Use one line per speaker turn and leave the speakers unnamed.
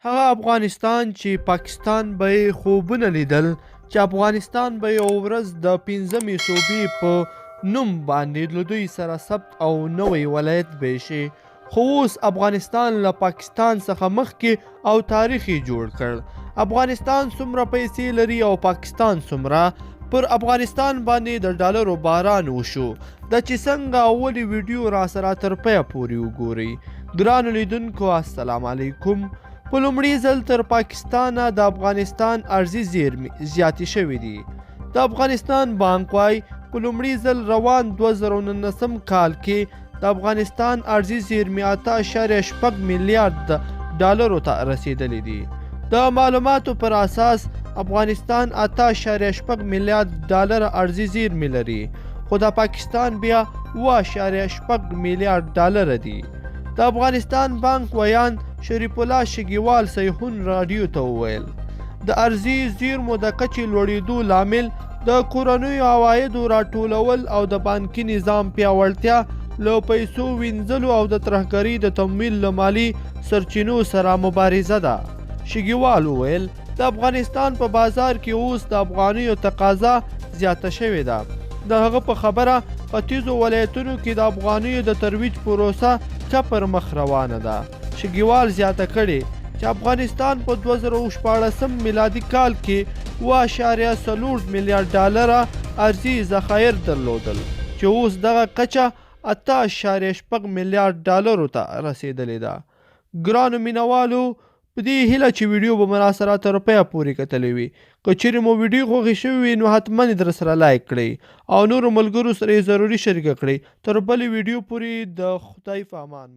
هغه افغانستان چې پاکستان به یې خوبونه لیدل چې افغانستان به یو ورځ د 5مې صوبې په نوم باندې له دوی سره ثبت او نوی ولایت به شي، خو اوس افغانستان له پاکستان څخه مخکې او تاریخ یې جوړ کړ. افغانستان څومره پیسې لري او پاکستان څومره؟ پر افغانستان باندې د ډالرو باران وشو. د چې څنګه اولي ویډیو را سره تر پایه پورې وګورئ. ګرانو لیدونکو السلام علیکم. په لومړي ځل تر پاکستانه د افغانستان ارزي زیرمې زیاتې شوې دي. د افغانستان بانک وایي په لومړي ځل روان 2019 کال کې د افغانستان ارزي زیرمې 8.6 میلیارد ډالرو ته رسیدلې دي. د معلوماتو پر اساس افغانستان 8.6 میلیارد ډالر ارزي زیرمې لري، خو د پاکستان بیا 7.6 میلیارد ډالر دي. د افغانستان بانک ویان شریف الله شګیوال سیحون رادیو ته وویل د ارزي زیرمو د کچې لوړېدو لامل د کورنیو عوایدو راټولول او د بانکي نظام پیاوړتیا له پیسو وینځلو او د ترهګرۍ د تمویل له مالي سرچینو سره مبارزه ده. شګیوال وویل د افغانستان په بازار کې اوس د افغانیو تقاضا زیاته شوې ده. د هغه په خبره ختیځو ولایتونو کې د افغانیو د ترویج پروسه ښه پر مخ روانه ده. شګیوال زیاته کړې چې افغانستان په 2014 میلادي کال کې 7.4 میلیارد ډالره ارزي ذخایر درلودل، چې اوس دغه کچه 8.6 میلیارد ډالرو ته رسیدلې ده. ګرانو مینوالو، په دې هیله چې ویډیو به مو راسره تر پایه پورې کتلی وي. که چیرې مو ویډیو خوښې شوې وي نو حتما یې در سره لایک کړئ او نورو ملګرو سره یې ضروري شریکه کړئ. تر بلې ویډیو پورې د خدای په امان.